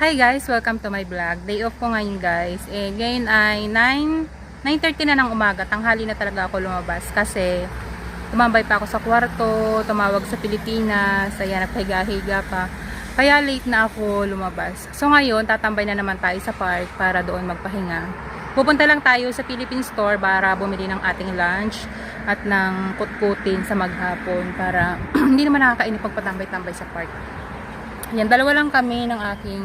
Hi guys! Welcome to my vlog. Day off ko ngayon guys. Ngayon ay 9:30 na ng umaga. Tanghali na talaga ako lumabas kasi tumambay pa ako sa kwarto, tumawag sa Pilipinas, ayan, nagpahiga-higa pa. Kaya late na ako lumabas. So ngayon, tatambay na naman tayo sa park para doon magpahinga. Pupunta lang tayo sa Philippine Store para bumili ng ating lunch at ng kutkutin sa maghapon para hindi naman nakakainip pagpatambay-tambay sa park. Yan, dalawa lang kami ng aking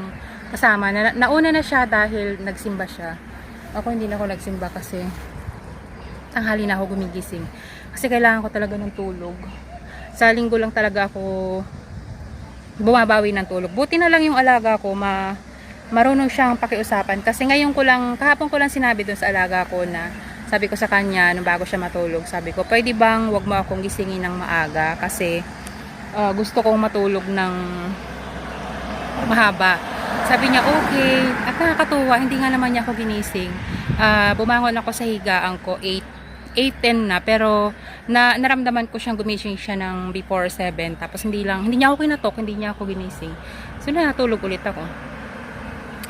kasama. Nauna na siya dahil nagsimba siya. Ako hindi na ako nagsimba kasi tanghali na ako gumigising. Kasi kailangan ko talaga ng tulog. Sa linggo lang talaga ako bumabawi ng tulog. Buti na lang yung alaga ko, marunong siyang pakiusapan. Kasi kahapon ko lang sinabi dun sa alaga ko na sabi ko sa kanya nung bago siya matulog, sabi ko, pwede bang wag mo akong gisingin ng maaga kasi gusto kong matulog ng mahaba. Sabi niya, okay. At nakakatuwa, hindi nga naman niya ako ginising. Bumangon ako sa higaan ko, 8:10 na. Pero, naramdaman ko siyang gumising siya ng before 7. Tapos, hindi niya ako kinatok, hindi niya ako ginising. So, natulog ulit ako.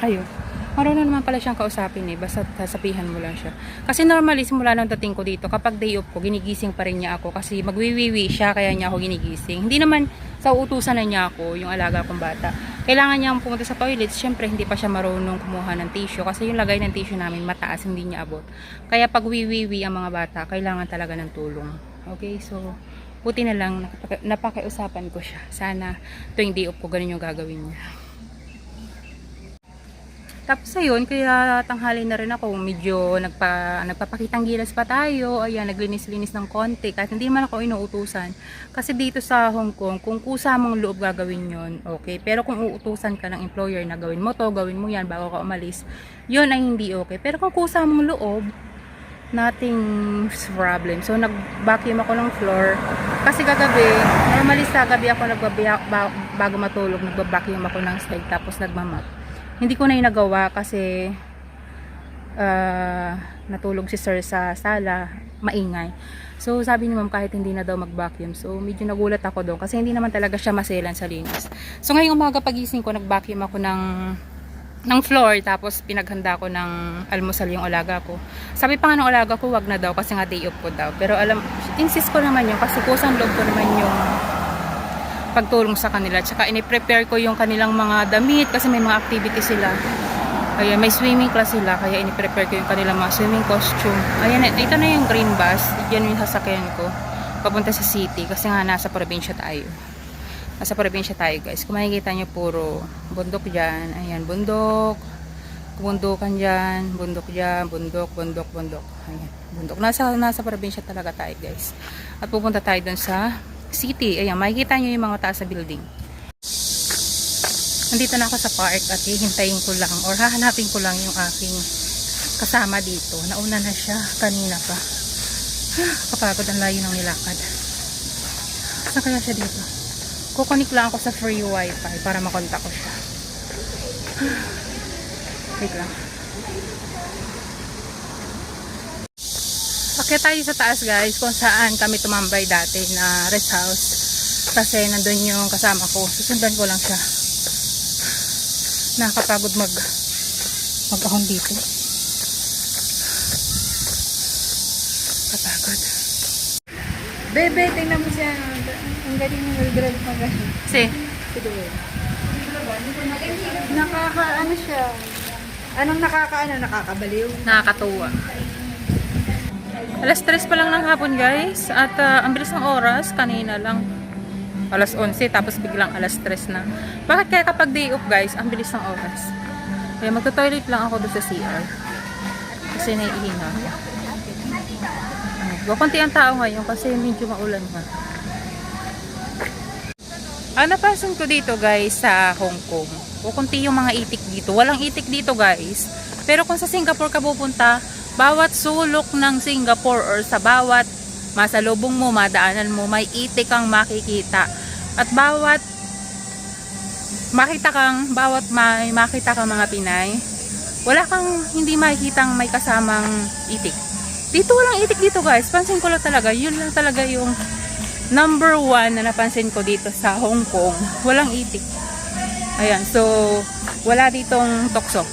Ayun. Marunong naman pala siyang kausapin basta sasabihan mo lang siya. Kasi normally, simula nang dating ko dito, kapag day off ko, ginigising pa rin niya ako. Kasi magwiwiwi siya, kaya niya ako ginigising. Hindi naman sa utusan na niya ako, yung alaga kong bata. Kailangan niyang pumunta sa toilet. Siyempre, hindi pa siya marunong kumuha ng tissue. Kasi yung lagay ng tissue namin mataas, hindi niya abot. Kaya pag wiwiwi ang mga bata, kailangan talaga ng tulong. Okay, so, buti na lang, napakiusapan ko siya. Sana, tuwing day off ko, ganun yung gagawin niya. Tapos ayun, kaya tanghali na rin ako, medyo nagpapakitang gilas pa tayo, ayan, naglinis-linis ng konti, kahit hindi man ako inuutusan. Kasi dito sa Hong Kong, kung kusa mong loob gagawin yon, okay. Pero kung uutusan ka ng employer na gawin mo to, gawin mo yan bago ka umalis, yun ay hindi okay. Pero kung kusa mong loob, nothing problem. So nag-vacuum ako ng floor, kasi kagabi, normally sa gabi ako bago matulog, nag-vacuum ako ng slide, tapos nagmamap. Hindi ko na yung nagawa kasi natulog si sir sa sala, maingay. So sabi ni ma'am kahit hindi na daw mag-vacuum. So medyo nagulat ako doon kasi hindi naman talaga siya maselan sa linis. So ngayong umaga pagising ko, nag-vacuum ako ng floor, tapos pinaghanda ko ng almusal yung alaga ko. Sabi pa nga ng alaga ko, wag na daw kasi nga day off ko daw. Pero insist ko naman yun kasi kusang loob ko naman yung pagtulong sa kanila. Tsaka ini-prepare ko yung kanilang mga damit kasi may mga activity sila. Ayan, may swimming class sila, kaya ini-prepare ko yung kanilang mga swimming costume. Ayan, ito na yung green bus. Yan yung sasakyan ko papunta sa city kasi nga nasa probinsya tayo. Nasa probinsya tayo guys. Kung makikita nyo, puro bundok dyan. Ayan, bundok, bundukan dyan, bundok dyan, bundok. Ayan, bundok. Nasa probinsya talaga tayo guys. At pupunta tayo dun sa city. Ayan, makikita nyo yung mga taas sa building. Nandito na ako sa park at hihintayin ko lang or hahanapin ko lang yung aking kasama dito. Nauna na siya kanina pa. Kapagod ang layo ng nilakad. Saan kaya siya dito? Kukunik lang ako sa free wifi para makontak ko siya. Wait lang. Akyat tayo sa taas guys, kung saan kami tumambay dati na rest house. Kasi nandun yung kasama ko. Susundan ko lang siya. Nakakapagod mag-ahon dito. Kapagod. Bebe, tingnan mo siya. Ang galing mo mag-drive pa galing. Si? Nakakaano siya. Anong nakakabaliw? Nakakatuwa. Alas 3 pa lang ng hapon guys. At ang bilis ng oras, kanina lang alas 11, tapos biglang alas 3 na. Bakit kaya kapag day off guys, ang bilis ng oras? Kaya magto-toilet lang ako doon sa CR. Kasi naiihina ako. Konti ang tao ngayon kasi medyo maulan pa. Napansin ko dito guys sa Hong Kong, kunti yung mga itik dito. Walang itik dito guys. Pero kung sa Singapore ka pupunta, bawat sulok ng Singapore or sa bawat masalubong mo, madaanan mo, may itik kang makikita. At bawat makita kang mga Pinay, wala kang hindi makikitang may kasamang itik. Dito walang itik dito guys. Pansin ko lang talaga, yun lang talaga yung number 1 na napansin ko dito sa Hong Kong, walang itik. Ayan, so Wala ditong tukso.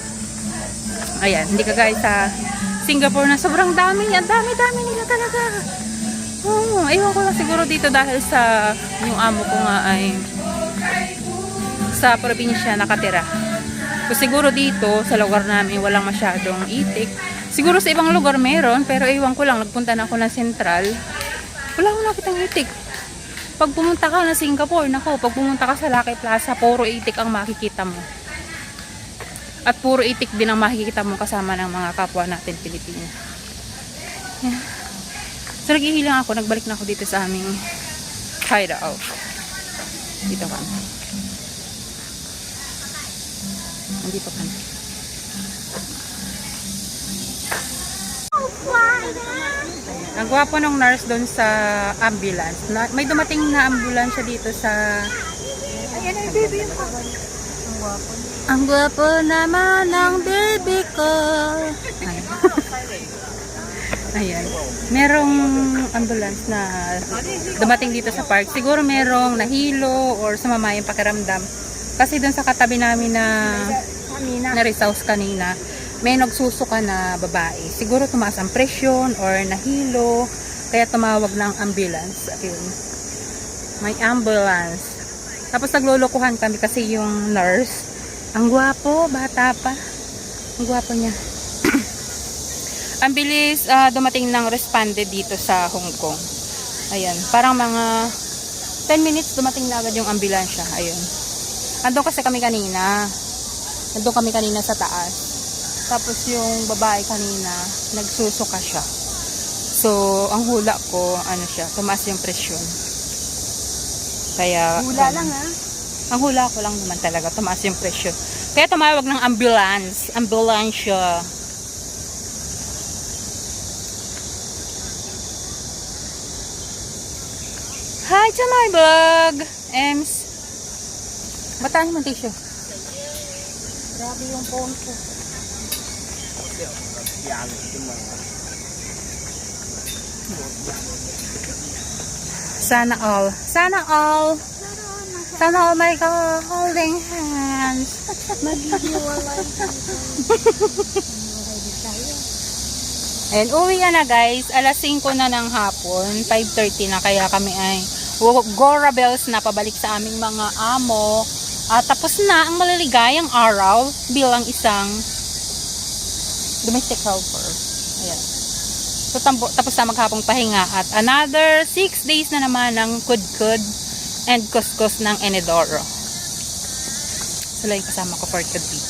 Ayan, hindi kagaya sa Singapore na sobrang dami. Ang dami-dami nila talaga. Oh, ayun ko lang siguro dito dahil sa yung amo ko nga ay sa probinsya nakatira. So siguro dito sa lugar namin walang masyadong itik. Siguro sa ibang lugar meron, pero iwan ko lang, nagpunta na ako ng Central. Wala akong nakitang itik. Pag pumunta ka na Singapore, nako, pag pumunta ka sa Lucky Plaza, puro itik ang makikita mo. At puro itik din ang makikita mo kasama ng mga kapwa natin Pilipino. Yeah. So naghihilang ako, nagbalik na ako dito sa aming hideout. Dito ka. Nandito ka. Ang gwapo ng nurse doon sa ambulance. May dumating na ambulance dito sa... Ayan ay baby yung Ang gwapo naman ng baby ko. Ayan. Merong ambulance na dumating dito sa park. Siguro merong nahilo or sumama yung pakiramdam. Kasi dun sa katabi namin na resource kanina, may nagsusuka na babae. Siguro tumaas ang presyon or nahilo. Kaya tumawag ng ambulance. Ayun. May ambulance. Tapos naglulukuhan kami kasi yung nurse. Ang gwapo, bata pa. Ang gwapo niya. Ang bilis dumating ng responded dito sa Hong Kong. Ayan, parang mga 10 minutes dumating na agad yung ambulansya. Ayun. Andun kasi kami kanina. Andun kami kanina sa taas. Tapos yung babae kanina, nagsusuka siya. So, ang hula ko, ano siya, tumaas yung presyon. Kaya, hula lang ha. ang hula ko lang naman talaga, tumaas yung presyon. Kaya tumawag ng ambulance. Ambulansya. Hi to my vlog! Ems. Bataan mo tissue. Grabe yung phone ko. Sana all. Sana all. Sana all my God. Holding hands. Maghihiwalay. Ayan, uwi na guys. Alas 5 na ng hapon. 5:30 na. Kaya kami ay Gora Bells na pabalik sa aming mga amo. Tapos na ang maliligayang araw bilang isang domestic helper. Ayan. So, tapos na maghapong pahinga. At another 6 days na naman ng kudkud and kuskus ng Enedoro. Sila yung kasama ko for today.